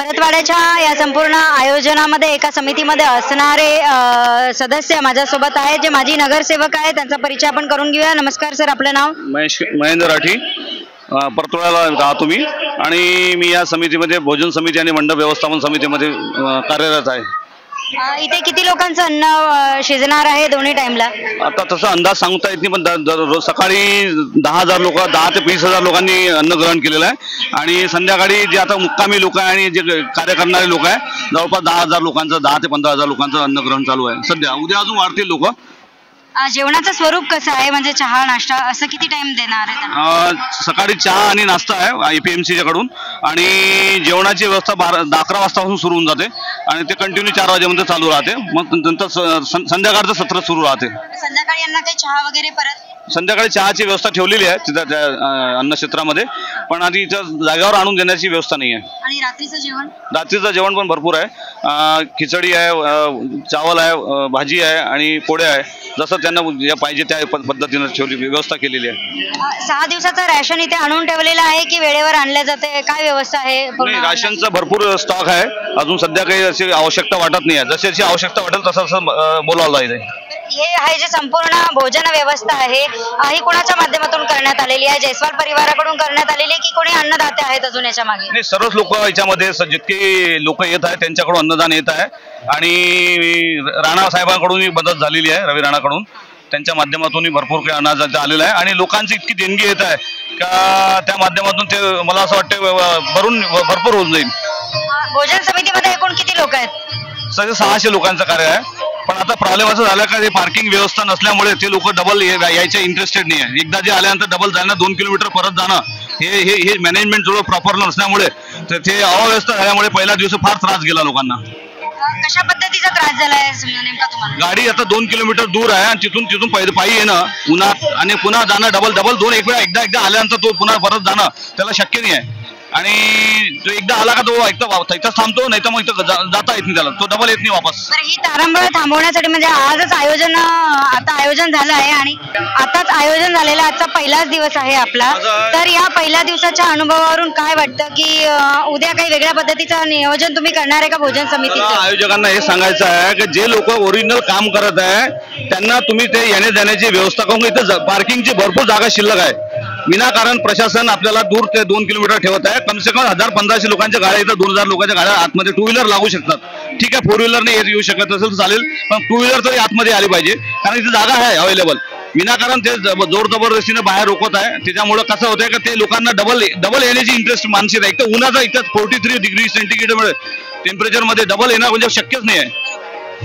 परतवाड्याच्या या संपूर्ण आयोजनामध्ये एका समितीमध्ये असणारे सदस्य माझ्यासोबत आहेत, जे माजी नगरसेवक आहेत. त्यांचा परिचय आपण करून घेऊया. नमस्कार सर, आपलं नाव? महेंद्र राठी, परतवाड्याला राहतो मी आणि मी या समितीमध्ये भोजन समिती आणि मंडप व्यवस्थापन समितीमध्ये कार्यरत आहे. इथे किती लोकांचं अन्न शिजणार आहे दोन्ही टाइमला? आता तसा अंदाज सांगता येत नाही, पण सकाळी 10,000 लोक, 10 ते 20,000 लोकांनी अन्न ग्रहण केलेलं आहे आणि संध्याकाळी जे आता मुक्कामी लोक आहे आणि जे कार्य करणारे लोक आहे, जवळपास 10,000 लोकांचं, 10 ते 15,000 लोकांचं अन्न ग्रहण चालू आहे सध्या. उद्या अजून वाढतील लोक. जेवणाचं स्वरूप कसं आहे, म्हणजे चहा नाश्ता असं किती टाइम देणार आहे? सकाळी चहा आणि नाश्ता आहे APMCच्या कडून आणि जेवणाची व्यवस्था 11 वाजतापासून सुरू होऊन जाते आणि ते कंटिन्यू 4 वाजेपर्यंत चालू राहते. मग नंतर संध्याकाळचं सत्र सुरू राहते. संध्याकाळी यांना काही चहा वगैरे परत? संध्याकाळी चहाची व्यवस्था ठेवलेली आहे तिथं त्या अन्नक्षेत्रामध्ये, पण आधी इथं जागेवर आणून देण्याची व्यवस्था नाही आहे. आणि रात्रीचं जेवण? रात्रीचं जेवण पण भरपूर आहे. खिचडी आहे, चावल आहे, भाजी आहे आणि पोळ्या आहे. जसं त्यांना पाहिजे त्या पद्धतीने ठेवली व्यवस्था केलेली आहे. 6 दिवसाचं रॅशन इथे आणून ठेवलेलं आहे की वेळेवर आणलं जाते? काय व्यवस्था आहे? नाही, राशनचा भरपूर स्टॉक आहे. अजून सध्या काही अशी आवश्यकता वाटत नाही आहे. जशी जशी आवश्यकता वाटेल तसं बोलावलं जाईल. हे आहे जे संपूर्ण भोजन व्यवस्था आहे, ही कोणाच्या माध्यमातून करण्यात आलेली आहे? जयस्वाल परिवाराकडून करण्यात आलेली आहे की कोणी अन्नदाते आहेत अजून याच्या मागे? नाही, सर्वच लोक याच्यामध्ये जितके लोक येत आहेत त्यांच्याकडून अन्नदान येत आहे आणि राणा साहेबांकडून मदत झालेली आहे, रवी राणाकडून. त्यांच्या माध्यमातून भरपूर काही अनाज आलेलं आहे आणि लोकांची इतकी देणगी येत आहे का त्या माध्यमातून ते मला असं वाटतं भरपूर होऊन जाईल. भोजन समितीमध्ये एकूण किती लोक आहेत? सगळे 600 लोकांचं कार्य आहे. पण आता प्रॉब्लेम असं झाला का पार्किंग व्यवस्था नसल्यामुळे ते लोक डबल यायच्या इंटरेस्टेड नाही आहे. एकदा जे आल्यानंतर डबल जाणं, 2 किलोमीटर परत जाणं, हे मॅनेजमेंट जवळ प्रॉपर नसल्यामुळे ते अव्यवस्था झाल्यामुळे पहिला दिवस फार त्रास गेला लोकांना. कशा पद्धतीचा त्रास झालाय नेमका तुम्हाला? गाडी आता 2 किलोमीटर दूर आहे आणि तिथून पायी येणं उन्हात आणि पुन्हा जाणं डबल 2 एकदा आल्यानंतर तो पुन्हा परत जाणं त्याला शक्य नाही आहे. आणि तो एकदा आला का तो इथं थांबतो, नाही तर मग इथं जाता येत नाही त्याला, तो डबल येत नाही वापस. ही तारंबळ थांबवण्यासाठी म्हणजे आजच आयोजन झालं आहे आणि आताच आयोजन झालेलं आजचा पहिलाच दिवस आहे आपला. तर या पहिल्या दिवसाच्या अनुभवावरून काय वाटतं की उद्या काही वेगळ्या पद्धतीचं नियोजन तुम्ही करणार आहे का भोजन समितीचं? आयोजकांना हे सांगायचं आहे की जे लोक ओरिजिनल काम करत आहे त्यांना तुम्ही ते येण्या जाण्याची व्यवस्था करून, इथं पार्किंगची भरपूर जागा शिल्लक आहे. विनाकारण प्रशासन आपल्याला दूर ते 2 किलोमीटर ठेवत आहे. कम से कम 1000-1500 लोकांच्या गाड्या, इथं 2000 लोकांच्या गाड्या आतमध्ये 2 व्हीलर लागू शकतात. ठीक आहे, 4 व्हीलर नाही येऊ शकत असेल तर चालेल, पण 2 व्हीलर तरी आतमध्ये आली पाहिजे कारण इथे जागा आहे अवेलेबल. विनाकारण ते जोर जबरदस्तीने बाहेर रोखत आहे. त्याच्यामुळे कसं होतंय का ते लोकांना डबल येण्याची इंटरेस्ट मानसिक आहे. तर उन्हाचा इथं 43 डिग्री सेंटीग्रेड टेम्परेचर मध्ये डबल येणं म्हणजे शक्यच नाही आहे.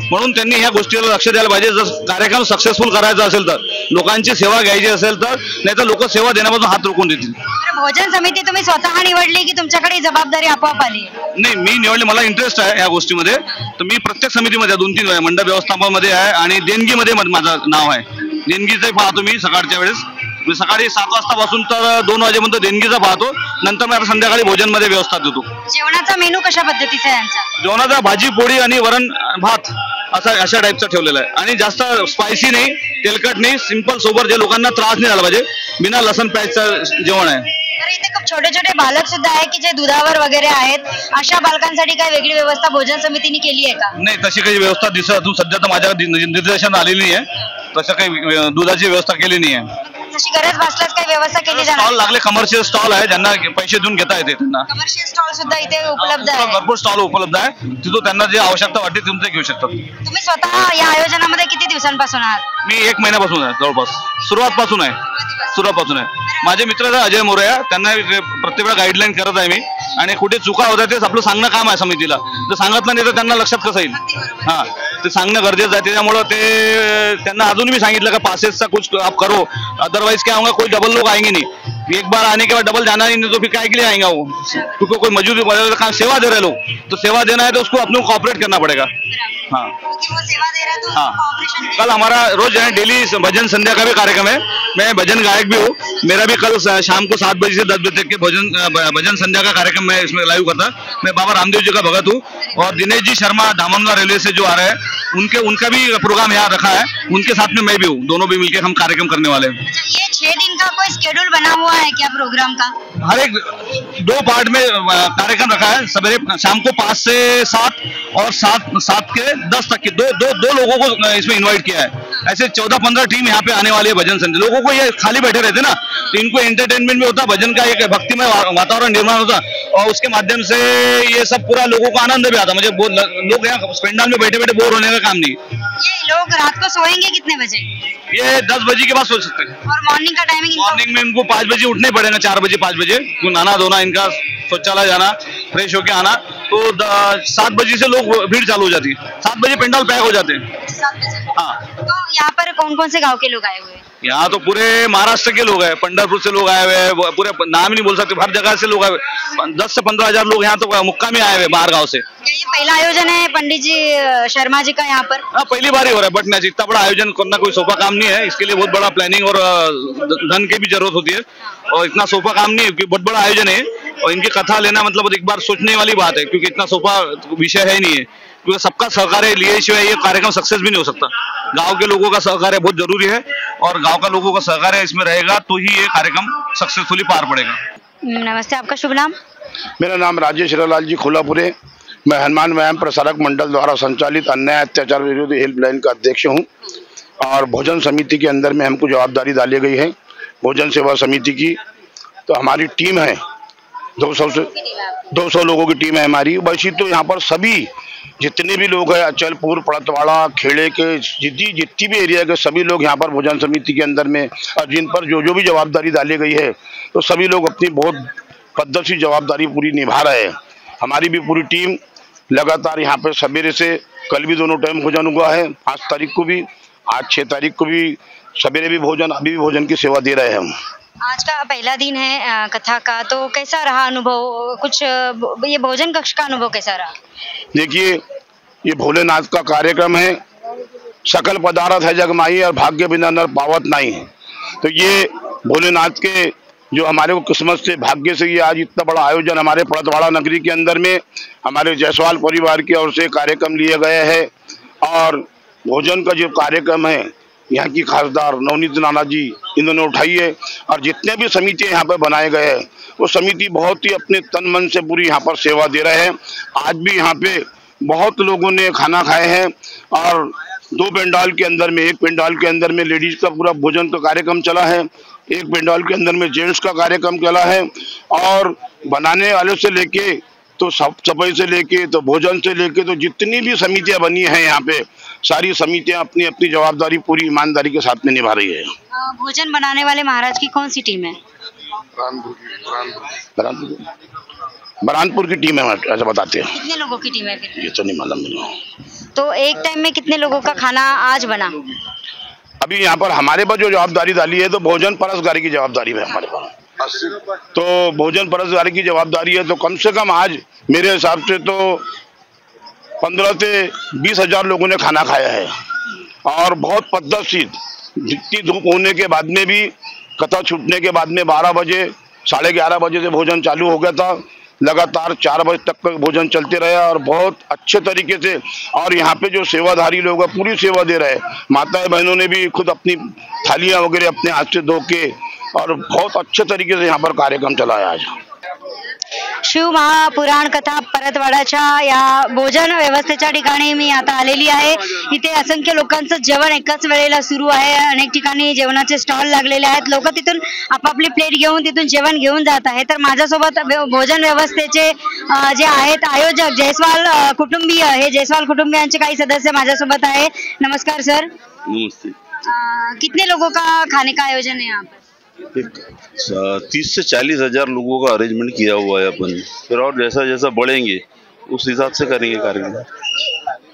म्हणून त्यांनी ह्या गोष्टीला लक्ष द्यायला पाहिजे. जर कार्यक्रम सक्सेसफुल करायचा असेल तर, लोकांची सेवा घ्यायची असेल तर, नाही तर लोक सेवा देण्यापासून हात रोखून देतील. भोजन समिती तुम्ही स्वतः निवडली की तुमच्याकडे जबाबदारी आपोआप आली? नाही, मी निवडली. मला इंटरेस्ट आहे या गोष्टीमध्ये. तर मी प्रत्येक समितीमध्ये 2-3 आहे, मंडप व्यवस्थापनामध्ये आहे आणि देणगीमध्ये माझं नाव आहे. देणगीचं पाहतो मी सकाळच्या वेळेस. मी सकाळी 7 वाजतापासून तर 2 वाजेपर्यंत देणगीचा पाहतो. नंतर मी आता संध्याकाळी भोजनमध्ये व्यवस्था देतो. जेवणाचा मेनू कशा पद्धतीचा आहे यांचा? जेवणाचा भाजी पोळी आणि वरण भात अशा टाईपचा ठेवलेला आहे आणि जास्त स्पायसी नाही, तेलकट नाही, सिंपल सोबत जे लोकांना त्रास नाही झाला पाहिजे, बिना लसण प्यायचं जेवण आहे. इथे खूप छोटे छोटे बालक सुद्धा आहे की जे दुधावर वगैरे आहेत. अशा बालकांसाठी काय वेगळी व्यवस्था भोजन समितीने केली आहे का? नाही, तशी काही व्यवस्था अजून सध्या तर माझ्या निर्देशन आलेली नाही आहे. तसं काही दुधाची व्यवस्था केली नाही आहे. जशी गरज भासल्यास काही व्यवस्था केली जाणार? स्टॉल लागले, कमर्शियल स्टॉल आहे, ज्यांना पैसे देऊन घेता येते त्यांना. कमर्शियल स्टॉल सुद्धा इथे उपलब्ध आहे? भरपूर स्टॉल उपलब्ध आहे. तिथून त्यांना जे आवश्यकता वाटते तुमचे घेऊ शकतात. तुम्ही स्वतः या आयोजनामध्ये किती दिवसांपासून आहात? मी 1 महिन्यापासून आहे, जवळपास सुरुवातपासून आहे. माझे मित्र अजय मोरे, त्यांना प्रत्येक वेळा गाईडलाईन करत आहे मी आणि कुठे चुका होत्या तेच आपलं सांगणं काम आहे समितीला. जर सांगितलं नाही तर त्यांना लक्षात कसं येईल? हां, ते सांगणं गरजेचं आहे. त्याच्यामुळं ते त्यांना अजून मी सांगितलं का पासेसचा कुछ आप करो, अदरवाइज क्या होगा, कोई डबल लोग आएंगे नहीं. एक बार आने के बाद डबल जाना ही नहीं तो फिर काय के लिए आएगा वो? क्योंकि कोई मजदूरी सेवा दे रहे लोग, तो सेवा देना है तो उसको अपने को कॉपरेट करना पड़ेगा. हाँ हाँ, कल हमारा रोज है डेली भजन संध्या का भी कार्यक्रम है. मैं भजन गायक भी हूँ. मेरा भी कल शाम को 7 बजे से 10 बजे तक के भजन संध्या का कार्यक्रम मैं इसमें लाइव करता. मैं बाबा रामदेव जी का भगत हूँ और दिनेश जी शर्मा दामनगा रेलवे से जो आ रहे हैं उनका भी प्रोग्राम यहाँ रखा है. उनके साथ में मैं भी हूँ. दोनों भी मिलकर हम कार्यक्रम करने वाले हैं. ये 6 दिन का कोई स्केड्यूल बना हुआ है क्या प्रोग्राम का? हर एक 2 पार्ट में कार्यक्रम रखा है। सवेरे शाम को 5 से 7 और 7 के 10 तक के दो लोगों को इसमें इनवाइट किया है। ऐसे 14-15 टीम यहाँ पे आने वाली है भजन संध्या। लोगों को ये खाली बैठे रहते ना, तो इनको एंटरटेनमेंट भी होता, भजन का एक भक्तिमय वातावरण निर्माण होता और उसके माध्यम से ये सब पूरा लोगों को आनंद भी आता। मुझे लोग यहाँ पंडाल में बैठे बैठे बोर होने का काम नहीं। ये लोग रात को सोएंगे कितने बजे? ये 10 बजे के बाद सो सकते हैं। और मॉर्निंग का टाइमिंग? मॉर्निंग में इनको 5 बजे उठने पड़ेगा, 4 बजे 5 बजे नहाना धोना, इनका शौचालय जाना, फ्रेश होके आना। तो 7 बजे से लोग भीड़ चालू हो जाती है। 7 बजे पंडाल पैक हो जाते हैं। 7 बजे? हाँ। तो यहाँ पर कौन कौन से गांव के लोग आए हुए हैं? यहाँ तो पूरे महाराष्ट्र के लोग हैं, पंढरपुर से लोग आए हुए हैं, पूरे नाम ही नहीं बोल सकते, हर जगह से लोग आए हुए। 10 से 15 हजार लोग यहाँ तो मुक्का में आए हुए बाहर गाँव से। क्या ये पहला आयोजन है पंडित जी शर्मा जी का यहाँ पर? हाँ, पहली बार ही हो रहा है। बट नहीं, इतना बड़ा आयोजन करना कोई सोफा काम नहीं है। इसके लिए बहुत बड़ा प्लानिंग और धन की भी जरूरत होती है और इतना सोफा काम नहीं है क्योंकि बहुत बड़ा आयोजन है। और इनकी कथा लेना मतलब एक बार सोचने वाली बात है क्योंकि इतना सोफा विषय है नहीं है, क्योंकि सबका सहकार्य लिए शिवाय ये कार्यक्रम सक्सेस भी नहीं हो सकता। गांव के लोगों का सहकार्य बहुत जरूरी है और गांव का लोगों का सहकार्य इसमें रहेगा तो ही ये कार्यक्रम सक्सेसफुली पार पड़ेगा। नमस्ते, आपका शुभ नाम? मेरा नाम राजेश हिरालाल जी खोलापुरे। मैं हनुमान व्यायाम प्रसारक मंडल द्वारा संचालित अन्याय अत्याचार विरोधी हेल्पलाइन का अध्यक्ष हूं और भोजन समिति के अंदर में हमको जवाबदारी डाली गई है भोजन सेवा समिति की। तो हमारी टीम है 200 लोगों की टीम है हमारी। वैसे तो यहाँ पर सभी जितने भी लोग हैं अचलपुर, पड़तवाड़ा, खेड़े के जितनी भी एरिया के सभी लोग यहाँ पर भोजन समिति के अंदर में और जिन पर जो भी जवाबदारी डाली गई है तो सभी लोग अपनी बहुत पद्धति से जवाबदारी पूरी निभा रहे हैं। हमारी भी पूरी टीम लगातार यहाँ पे सवेरे से, कल भी दोनों टाइम भोजन हुआ है, 5 तारीख को भी, आज 6 तारीख को भी सवेरे भी भोजन, अभी भी भोजन की सेवा दे रहे हैं हम। आज का पहला दिन है कथा का, तो कैसा रहा अनुभव? कुछ ये भोजन कक्ष का अनुभव कैसा रहा? देखिए, ये भोलेनाथ का कार्यक्रम है। सकल पदार्थ है जग माही और भाग्य बिना नर पावत नहीं। तो ये भोलेनाथ के जो हमारे को किस्मत से, भाग्य से ये आज इतना बड़ा आयोजन हमारे पड़तवाड़ा नगरी के अंदर में हमारे जायसवाल परिवार की ओर से कार्यक्रम लिए गए हैं। और भोजन का जो कार्यक्रम है यहाँ की खासदार नवनीत नाना जी इन्होंने उठाई है और जितने भी समिति यहाँ पर बनाए गए हैं वो समिति बहुत ही अपने तन मन से पूरी यहाँ पर सेवा दे रहे हैं। आज भी यहाँ पे बहुत लोगों ने खाना खाए हैं और 2 पंडाल के अंदर में, एक पंडाल के अंदर में लेडीज का पूरा भोजन का कार्यक्रम चला है, एक पंडाल के अंदर में जेंट्स का कार्यक्रम चला है। और बनाने वाले से लेके तो सफाई से लेके तो भोजन से लेके तो जितनी भी समितियां बनी हैं यहाँ पे, सारी समितियां अपनी अपनी जवाबदारी पूरी ईमानदारी के साथ में निभा रही है। भोजन बनाने वाले महाराज की कौन सी टीम है? बरहानपुर की टीम है, ऐसा बताते हैं। कितने लोगों की टीम है फिर? ये तो नहीं मालूम मुझे। तो एक टाइम में कितने लोगों का खाना आज बना? अभी यहाँ पर हमारे पर जो जवाबदारी डाली है तो भोजन परसगारी की जवाबदारी है हमारे पास। तो भोजन परसगारी की जवाबदारी है तो कम से कम आज मेरे हिसाब से तो 15 से 20 हजार लोगों ने खाना खाया है। और बहुत पद्धति, जितनी धूप होने के बाद में भी, कथा छूटने के बाद में 12 बजे 11:30 बजे से भोजन चालू हो गया था। लगातार 4 बजे तक भोजन चलते रहे और बहुत अच्छे तरीके से। और यहाँ पे जो सेवाधारी लोग हैं पूरी सेवा दे रहे हैं। माताएं बहनों ने भी खुद अपनी थालियां वगैरह अपने हाथ से धो के और बहुत अच्छे तरीके से यहाँ पर कार्यक्रम चला है आज। शिव महापुराण कथा परतवाडाच्या या भोजन व्यवस्थेच्या ठिकाणी मी आता आलेली आहे। इथे असंख्य लोकांचं जेवण एकाच वेळेला सुरू आहे। अनेक ठिकाणी जेवणाचे स्टॉल लागलेले आहेत। लोक तिथून आपापली प्लेट घेऊन तिथून जेवण घेऊन जात आहेत। तर माझ्यासोबत भोजन व्यवस्थेचे जे आहेत आयोजक जयस्वाल कुटुंबीय, हे जयस्वाल कुटुंबियांचे काही सदस्य माझ्यासोबत आहे। नमस्कार सर। नमस्ते। कितने लोगों का खाने का आयोजन है यहाँ पर? 30 से 40 हजार लोगों का अरेंजमेंट किया हुआ है अपन। फिर और जैसा जैसा बढ़ेंगे उस हिसाब से करेंगे कार्यक्रम।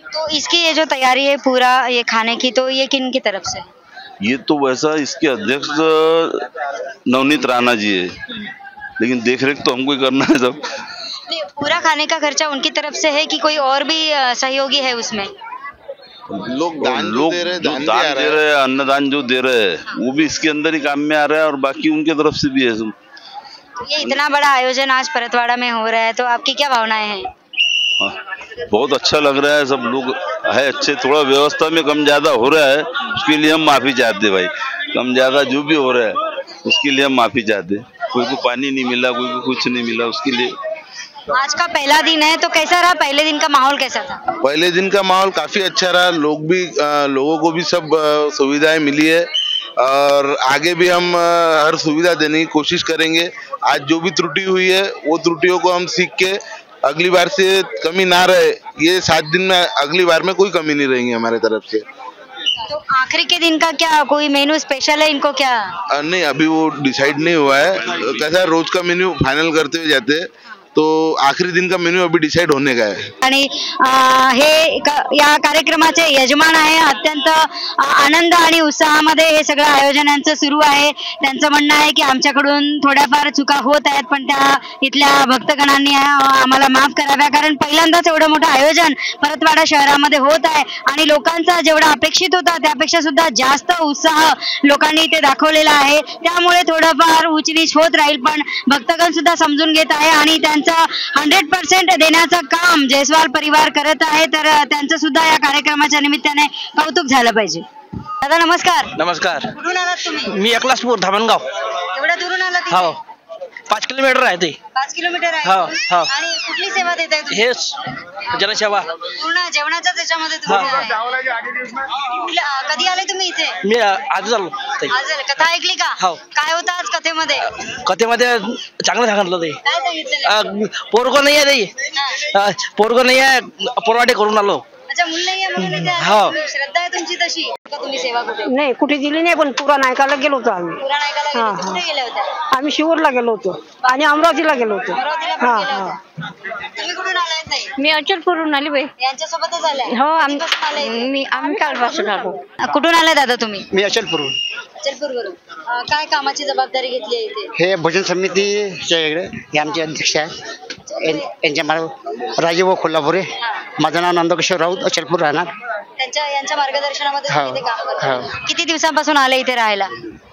तो इसकी ये जो तैयारी है पूरा ये खाने की, तो ये किन की तरफ से? ये तो वैसा इसके अध्यक्ष नवनीत राणा जी है, लेकिन देख रेख तो हमको ही करना है सब। पूरा खाने का खर्चा उनकी तरफ से है कि कोई और भी सहयोगी है उसमें? लोग जो दान दे रहे हैं, अन्नदान जो दे रहे हैं वो भी इसके अंदर ही काम में आ रहा है और बाकी उनके तरफ से भी है। ये इतना बड़ा आयोजन आज परतवाड़ा में हो रहा है तो आपकी क्या भावनाएं हैं? हाँ, बहुत अच्छा लग रहा है। सब लोग है अच्छे। थोड़ा व्यवस्था में कम ज्यादा हो रहा है, उसके लिए हम माफी चाहते हैं भाई। कम ज्यादा जो भी हो रहा है उसके लिए हम माफी चाहते हैं। कोई को पानी नहीं मिला, कोई को कुछ नहीं मिला, उसके लिए। आज का पहला दिन है तो कैसा रहा, पहले दिन का माहौल कैसा था? पहले दिन का माहौल काफी अच्छा रहा, लोगों को भी सब सुविधाएं मिली है और आगे भी हम हर सुविधा देने की कोशिश करेंगे। आज जो भी त्रुटि हुई है वो त्रुटियों को हम सीख के अगली बार से कमी ना रहे, ये 7 दिन में अगली बार में कोई कमी नहीं रहेगी हमारे तरफ से। तो आखिरी के दिन का क्या कोई मेनू स्पेशल है इनको क्या? नहीं, अभी वो डिसाइड नहीं हुआ है, कैसा रोज का मेन्यू फाइनल करते हुए जाते हैं, तो आखरी दिन का मेन्यू अभी डिसाइड होने का है। आणि या कार्यक्रमाचे यजमान आहे, अत्यंत आनंद आणि उत्साहामध्ये हे सगळं आयोजनांचं सुरू आहे। त्यांचं म्हणणं आहे की आमच्याकडून थोड्याफार चुका होत आहेत, पण त्या इथल्या भक्तगणांनी आम्हाला माफ कराव्या, कारण पहिल्यांदाच एवढं मोठं आयोजन परतवाडा शहरामध्ये होत आहे आणि लोकांचा जेवढा अपेक्षित होता त्यापेक्षा सुद्धा जास्त उत्साह लोकांनी इथे दाखवलेला आहे। त्यामुळे थोडंफार उचनीच होत राहील, पण भक्तगण सुद्धा समजून घेत आहे आणि 100% देण्याचं काम जयस्वाल परिवार करत आहे, तर त्यांचं सुद्धा या कार्यक्रमाच्या निमित्ताने कौतुक झालं पाहिजे। दादा नमस्कार। नमस्कार। कुठून आलात तुम्ही? मी एकलासपूर धामणगाव। एवढ्या दुरून आलात इथे? हो, 5 किलोमीटर आहे ते। 5 किलोमीटर आहे? हो, हो। आणि कुठली सेवा देताय तुम्ही? हेच जनसेवा। पूर्ण जेवणाच्या त्याच्यामध्ये तुम्ही आहे? कधी आले तुम्ही इथे? मी आज आलो। आज आले। कथा ऐकली का? हो। काय होतं आज कथेमध्ये? कथेमध्ये चांगलं सांगितलं ते। काय सांगितलं? पोरगो नाही आहे ते, पोरगो नाही आहे, पोरवाटे करून आलो। अच्छा, मूल नाही आहे म्हणून इथे हो। आले? श्रद्धा आहे तुमची तशी का? तुम्ही सेवा कुठे? नाही, कुठे दिली नाही, पण पुरा नायकाला गेलो होतो आम्ही। पुराण ऐकायला गेले होते? कुठे गेले होते? आम्ही शिवूरला गेलो होतो आणि अमरावतीला गेलो होतो। अमरावतीला पण गेले होते? तुम्ही कुठून आलात ताई? मी अचलपूरहून आली बाई। यांच्यासोबतच आलाय? हो, कधीपासून आलाय इथे? आम्ही कालपासून आलो। कुठून आलाय दादा तुम्ही? मी अचलपूरहून। अचलपूरवरून। काय कामाची जबाबदारी घेतली आहे इथे? हे भोजन समितीच्या इकडे हे आमचे अध्यक्ष आहेत, यांच्या राजीव कोल्हापुरे। माझं नाव नंदकिशोर राऊत, अचलपूर राहणार। यांच्या मार्गदर्शनामध्ये हो, तुम्ही इथे काम करता? हो। किती दिवसांपासून आले इथे राहायला?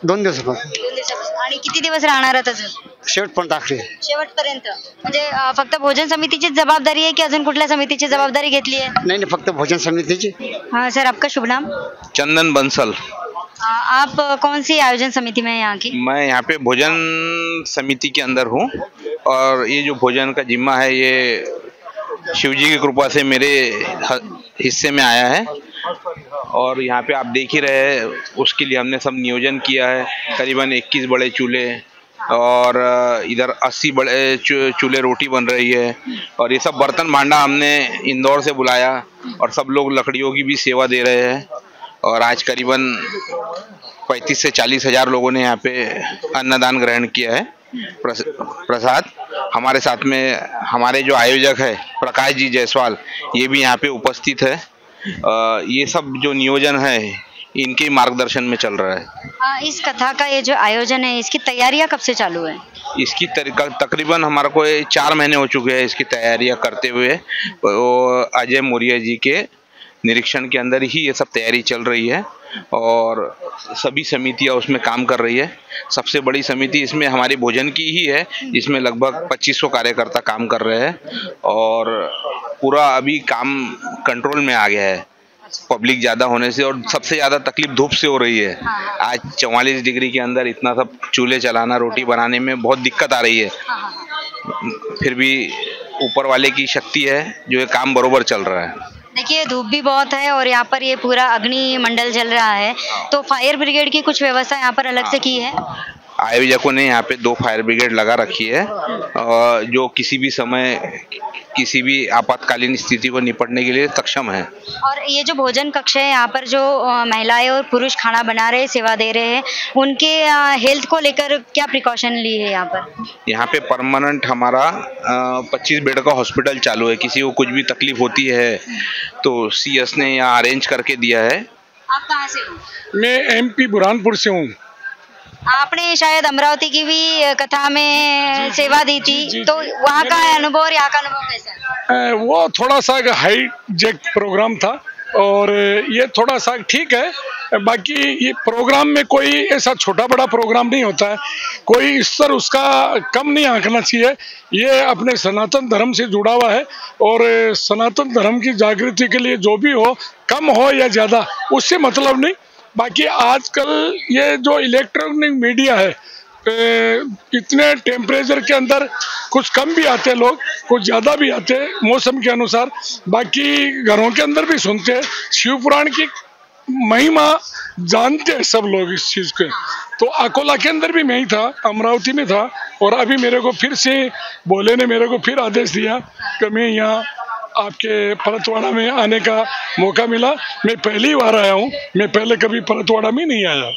2 दिवसापासून। 2 दिवसापासून। आणि किती दिवस राहणार आहात अजून? शेवटपर्यंत आखरी। शेवटपर्यंत? म्हणजे फक्त भोजन समितीची जबाबदारी आहे की अजून कुठल्या समितीची जबाबदारी घेतली आहे? नहीं, फक्त भोजन समितीची। हाँ सर, आपका शुभ नाम? चंदन बंसल। आप कौन सी आयोजन समिति में हैं यहाँ की? मैं यहाँ पे भोजन समिति के अंदर हूँ और ये जो भोजन का जिम्मा है ये शिव जी की कृपा से मेरे हिस्से में आया है और यहाँ पे आप देख ही रहे हैं, उसके लिए हमने सब नियोजन किया है। करीबन 21 बड़े चूल्हे और इधर 80 बड़े चूल्हे रोटी बन रही है और ये सब बर्तन भांडा हमने इंदौर से बुलाया और सब लोग लकड़ियों की भी सेवा दे रहे हैं और आज करीबन 35 से 40 हजार लोगों ने यहाँ पे अन्नदान ग्रहण किया है। प्रसाद हमारे साथ में हमारे जो आयोजक है प्रकाश जी जायसवाल, ये भी यहाँ पे उपस्थित है। ये सब जो नियोजन है इनके मार्गदर्शन में चल रहा है। इस कथा का ये जो आयोजन है इसकी तैयारियां कब से चालू है? इसकी तकरीबन हमारे को 4 महीने हो चुके हैं इसकी तैयारियां करते हुए। अजय मौर्य जी के निरीक्षण के अंदर ही ये सब तैयारी चल रही है और सभी समितियां उसमें काम कर रही है। सबसे बड़ी समिति इसमें हमारी भोजन की ही है, जिसमें लगभग 2500 कार्यकर्ता काम कर रहे हैं और पूरा अभी काम कंट्रोल में आ गया है पब्लिक ज़्यादा होने से। और सबसे ज़्यादा तकलीफ धूप से हो रही है। आज 44 डिग्री के अंदर इतना सब चूल्हे चलाना, रोटी बनाने में बहुत दिक्कत आ रही है, फिर भी ऊपर वाले की शक्ति है जो ये काम बरोबर चल रहा है। देखिए धूप भी बहुत है और यहाँ पर ये पूरा अग्नि मंडल चल रहा है, तो फायर ब्रिगेड की कुछ व्यवस्था यहाँ पर अलग से की है? आयोजकों ने यहाँ पे 2 फायर ब्रिगेड लगा रखी है जो किसी भी समय किसी भी आपातकालीन स्थिति को निपटने के लिए सक्षम है। और ये जो भोजन कक्ष है यहाँ पर जो महिलाएं और पुरुष खाना बना रहे, सेवा दे रहे हैं, उनके हेल्थ को लेकर क्या प्रिकॉशन ली है यहाँ पर? यहाँ पे परमानेंट हमारा 25 बेड का हॉस्पिटल चालू है। किसी को कुछ भी तकलीफ होती है तो CS ने यहाँ अरेंज करके दिया है। आप कहाँ से हो? मैं MP बुरहानपुर से हूँ। आपने शायद अमरावती की भी कथा में सेवा दी थी, तो वहाँ का अनुभव और यहाँ का अनुभव कैसा है? वो थोड़ा सा हाईजेक प्रोग्राम था और ये थोड़ा सा ठीक है। बाकी ये प्रोग्राम में कोई ऐसा छोटा बड़ा प्रोग्राम नहीं होता है, कोई स्तर उसका कम नहीं आंकना चाहिए। ये अपने सनातन धर्म से जुड़ा हुआ है और सनातन धर्म की जागृति के लिए जो भी हो, कम हो या ज़्यादा, उससे मतलब नहीं। बाकी आजकल ये जो इलेक्ट्रॉनिक मीडिया है इतने टेम्परेचर के अंदर कुछ कम भी आते लोग, कुछ ज्यादा भी आते मौसम के अनुसार। बाकी घरों के अंदर भी सुनते हैं, शिव पुराण की महिमा जानते हैं सब लोग इस चीज के। तो अकोला के अंदर भी मैं ही था, अमरावती में था, और अभी मेरे को फिर से भोले ने मेरे को फिर आदेश दिया कि मैं यहाँ आपके परतवाड़ा में आने का मौका मिला। मैं पहली बार आया हूँ, मैं पहले कभी परतवाड़ा में नहीं आया।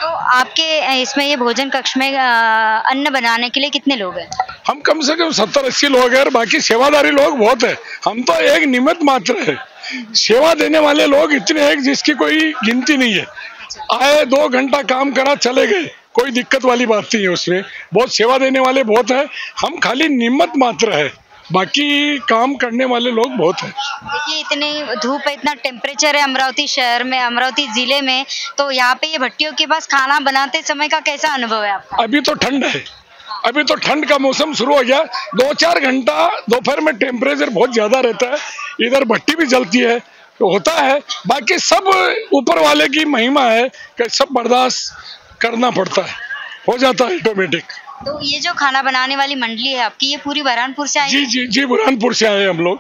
तो आपके इसमें ये भोजन कक्ष में अन्न बनाने के लिए कितने लोग हैं? हम कम से कम 70-80 लोग हैं, और बाकी सेवादारी लोग बहुत है। हम तो एक निमित्त मात्र है, सेवा देने वाले लोग इतने हैं जिसकी कोई गिनती नहीं है। आए 2 घंटा काम करा चले गए, कोई दिक्कत वाली बात नहीं है उसमें। बहुत सेवा देने वाले बहुत है, हम खाली निमित्त मात्र है, बाकी काम करने वाले लोग बहुत हैं। देखिए इतनी धूप है, इतना टेम्परेचर है अमरावती शहर में, अमरावती जिले में, तो यहाँ पे ये भट्टियों के पास खाना बनाते समय का कैसा अनुभव है आपका? अभी तो ठंड है, अभी तो ठंड का मौसम शुरू हो गया। 2-4 घंटा दोपहर में टेम्परेचर बहुत ज्यादा रहता है, इधर भट्टी भी जलती है, तो होता है। बाकी सब ऊपर वाले की महिमा है कि सब बर्दाश्त करना पड़ता है, हो जाता है ऑटोमेटिक। तो ये जो खाना बनाने वाली मंडली है आपकी, ये पूरी बुरहानपुर से आई है? जी बुरहानपुर से आए हम लोग।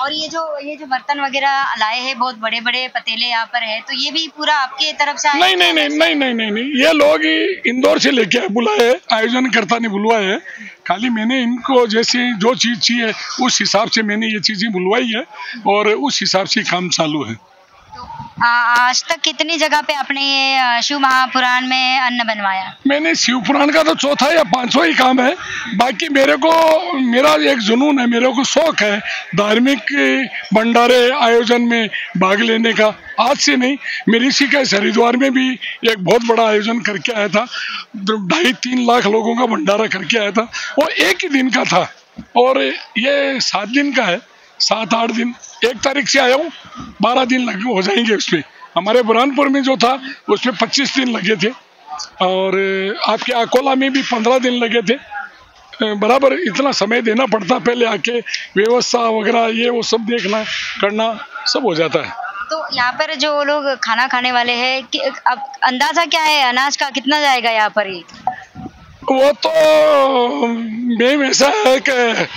और ये जो बर्तन वगैरह लाए हैं, बहुत बड़े बड़े पतीले यहाँ पर है, तो ये भी पूरा आपके तरफ से आए? नहीं, ये लोग ही इंदौर से लेके बुलाए, आयोजनकर्ता ने बुलवाए हैं। खाली मैंने इनको जैसे जो चीज चाहिए उस हिसाब से मैंने ये चीजें बुलवाई है, और उस हिसाब से काम चालू है। आज तक कितनी जगह पे आपने ये शिव महापुराण में अन्न बनवाया? मैंने शिव पुराण का तो 4था या 5वां ही काम है। बाकी मेरा एक जुनून है, मेरे को शौक है धार्मिक भंडारे आयोजन में भाग लेने का। आज से नहीं, मैं ऋषिकेश हरिद्वार में भी एक बहुत बड़ा आयोजन करके आया था, 2.5-3 लाख लोगों का भंडारा करके आया था। वो एक ही दिन का था, और ये 7 दिन का है, 7-8 दिन। 1 तारीख से आया हूँ, 12 दिन हो जाएंगे उसमें। हमारे बुरहानपुर में जो था उसमें 25 दिन लगे थे, और आपके अकोला में भी 15 दिन लगे थे। बराबर इतना समय देना पड़ता, पहले आके व्यवस्था वगैरह ये वो सब देखना करना सब हो जाता है। तो यहाँ पर जो लोग खाना खाने वाले हैं, अब अंदाजा क्या है अनाज का कितना जाएगा यहाँ पर? ही वो तो मेम ऐसा है कि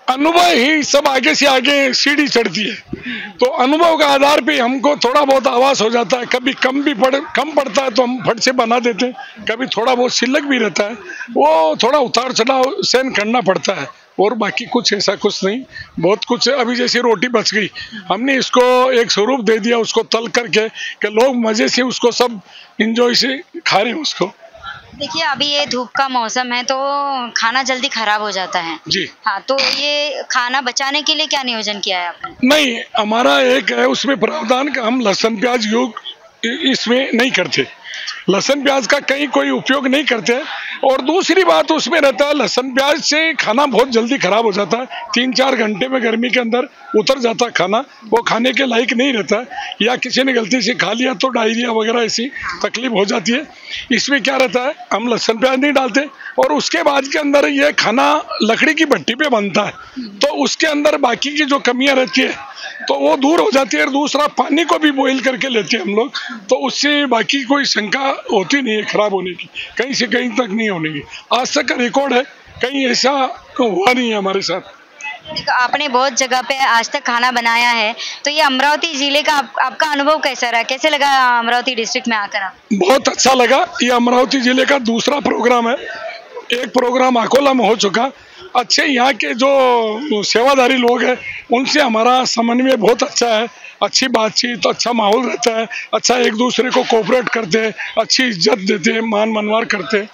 अनुभव ही सब आगे से आगे सीढ़ी चढ़ती है, तो अनुभव का आधार पे हमको थोड़ा बहुत आवाज हो जाता है। कभी कम पड़ता है तो हम फट से बना देते हैं, कभी थोड़ा बहुत सिलक भी रहता है, वो थोड़ा उतार चढ़ाव सहन करना पड़ता है। और बाकी कुछ ऐसा कुछ नहीं, बहुत कुछ। अभी जैसे रोटी बच गई, हमने इसको एक स्वरूप दे दिया उसको तल करके, कि लोग मजे से उसको सब इंजॉय से खा रहे हैं उसको। देखिए अभी ये धूप का मौसम है, तो खाना जल्दी खराब हो जाता है जी। हाँ, तो ये खाना बचाने के लिए क्या नियोजन किया है आपने? नहीं, हमारा एक है उसमें प्रावधान का, हम लहसुन प्याज योग इसमें नहीं करते, लहसुन प्याज का कहीं कोई उपयोग नहीं करते। और दूसरी बात उसमें रहता है, लहसुन प्याज से खाना बहुत जल्दी खराब हो जाता है, 3-4 घंटे में गर्मी के अंदर उतर जाता है खाना, वो खाने के लायक नहीं रहता है, या किसी ने गलती से खा लिया तो डायरिया वगैरह ऐसी तकलीफ हो जाती है। इसमें क्या रहता है, हम लहसुन प्याज नहीं डालते, और उसके बाद के अंदर ये खाना लकड़ी की भट्टी पे बनता है, तो उसके अंदर बाकी की जो कमियां रहती है तो वो दूर हो जाती है। और दूसरा, पानी को भी बॉईल करके लेते हैं हम लोग, तो उससे बाकी कोई शंका होती नहीं है खराब होने की, कहीं से कहीं तक नहीं होने की। आज तक का रिकॉर्ड है, कहीं ऐसा हुआ नहीं है हमारे साथ। आपने बहुत जगह पे आज तक खाना बनाया है, तो ये अमरावती जिले का आपका अनुभव कैसा रहा? कैसे लगा अमरावती डिस्ट्रिक्ट में आकर? बहुत अच्छा लगा। ये अमरावती जिले का दूसरा प्रोग्राम है, एक प्रोग्राम अकोला में हो चुका। अच्छे यहाँ के जो सेवादारी लोग हैं उनसे हमारा समन्वय बहुत अच्छा है, अच्छी बातचीत, अच्छा माहौल रहता है, अच्छा एक दूसरे को कोऑपरेट करते हैं, अच्छी इज्जत देते हैं, मान मनवार करते हैं।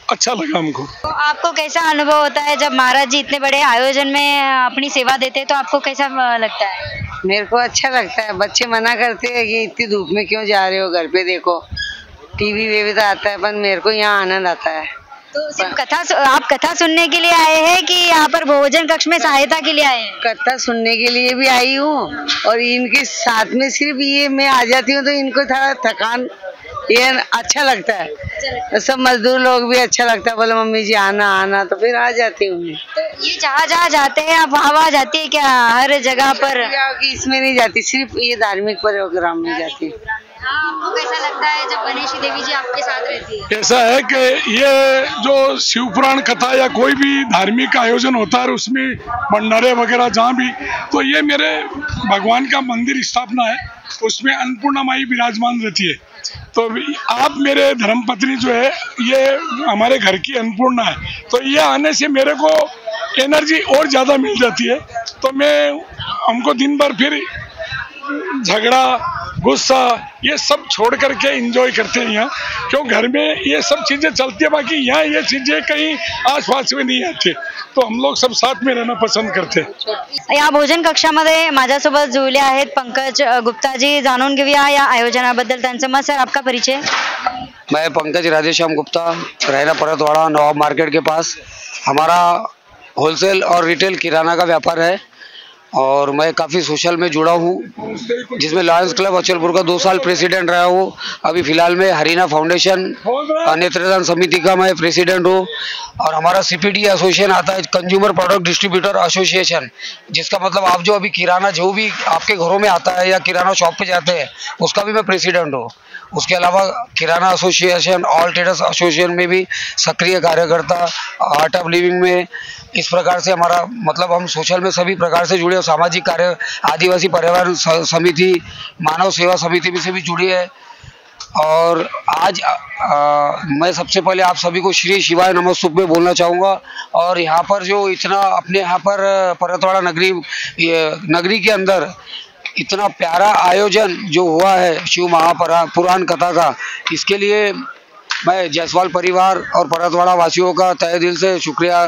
अच्छा लगा हमको। तो आपको कैसा अनुभव होता है जब महाराज जी इतने बड़े आयोजन में अपनी सेवा देते हैं, तो आपको कैसा लगता है? मेरे को अच्छा लगता है। बच्चे मना करते हैं कि इतनी धूप में क्यों जा रहे हो, घर पे देखो, टीवी वे भी तो आता है, पर मेरे को यहाँ आनंद आता है। तो सिर्फ आप कथा सुनने के लिए आए हैं कि यहाँ पर भोजन कक्ष में सहायता के लिए आए हैं? कथा सुनने के लिए भी आई हूँ, और इनके साथ में सिर्फ ये मैं आ जाती हूँ तो इनको थोड़ा थकान ये अच्छा लगता है। सब मजदूर लोग भी अच्छा लगता है, बोले मम्मी जी आना, तो फिर आ जाती हूँ। तो ये जहाँ जाते हैं आप वहाँ जाती है क्या? हर जगह पर? इसमें नहीं जाती, सिर्फ ये धार्मिक प्रोग्राम में जाती है। आपको कैसा लगता है जब गणेश देवी जी आपके साथ रहती है? ऐसा है कि ये जो शिवपुराण कथा या कोई भी धार्मिक आयोजन होता है उसमें भंडारे वगैरह जहाँ भी, तो ये मेरे भगवान का मंदिर स्थापना है, उसमें अन्नपूर्णा माई विराजमान रहती है। तो आप मेरे धर्मपत्नी जो है ये हमारे घर की अन्नपूर्णा है, तो ये आने से मेरे को एनर्जी और ज़्यादा मिल जाती है। तो हमको दिन भर फिर झगड़ा गुस्सा ये सब छोड़ करके एंजॉय करते हैं यहाँ, क्यों घर में ये सब चीजें चलती है, बाकी यहाँ ये चीजें कहीं आसपास में नहीं आती, तो हम लोग सब साथ में रहना पसंद करते हैं। या भोजन कक्षामध्ये माझ्यासोबत जुळले आहेत पंकज गुप्ता जी, जाणून घेऊया या आयोजनाबद्दल त्यांचं मत। सर, आपका परिचय? मैं पंकज राधेश्याम गुप्ता, रहना परतवाड़ा नवाब मार्केट के पास। हमारा होलसेल और रिटेल किराना का व्यापार है और मैं काफ़ी सोशल में जुड़ा हूँ, जिसमें लायंस क्लब अचलपुर का 2 साल प्रेसिडेंट रहा हूँ। अभी फ़िलहाल में हरीना फाउंडेशन नेत्रदान समिति का मैं प्रेसिडेंट हूँ, और हमारा CPD एसोसिएशन आता है, कंज्यूमर प्रोडक्ट डिस्ट्रीब्यूटर एसोसिएशन, जिसका मतलब आप जो अभी किराना जो भी आपके घरों में आता है या किराना शॉप पे जाते हैं उसका भी मैं प्रेसिडेंट हूँ। उसके अलावा किराना एसोसिएशन, ऑल ट्रेडर्स एसोसिएशन में भी सक्रिय कार्यकर्ता, आर्ट ऑफ लिविंग में, इस प्रकार से हमारा मतलब हम सोशल में सभी प्रकार से जुड़े, सामाजिक कार्य, आदिवासी पर्यावरण समिति, मानव सेवा समिति में से भी जुड़ी है। और आज मैं सबसे पहले आप सभी को श्री शिवाय नमस्तुभ्यं बोलना चाहूँगा। और यहाँ पर जो इतना अपने यहाँ पर परतवाड़ा नगरी के अंदर इतना प्यारा आयोजन जो हुआ है शिव महापुराण कथा का, इसके लिए मैं जायसवाल परिवार और परतवाड़ा वासियों का तहे दिल से शुक्रिया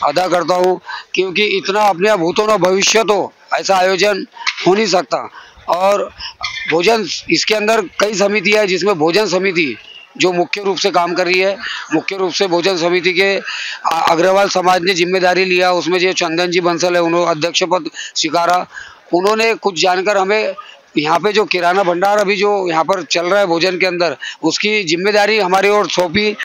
अदा करता हूँ, क्योंकि इतना अपने भूतों न भविष्य तो ऐसा आयोजन हो नहीं सकता। और भोजन, इसके अंदर कई समितियाँ है, जिसमें भोजन समिति जो मुख्य रूप से काम कर रही है, मुख्य रूप से भोजन समिति के अग्रवाल समाज ने जिम्मेदारी लिया, उसमें जो चंदन जी बंसल है उन्होंने अध्यक्ष पद स्वीकारा। उन्होंने कुछ जानकर हमें यहाँ पे जो किराना भंडार अभी जो यहाँ पर चल रहा है भोजन के अंदर, उसकी जिम्मेदारी हमारी ओर सौंपी।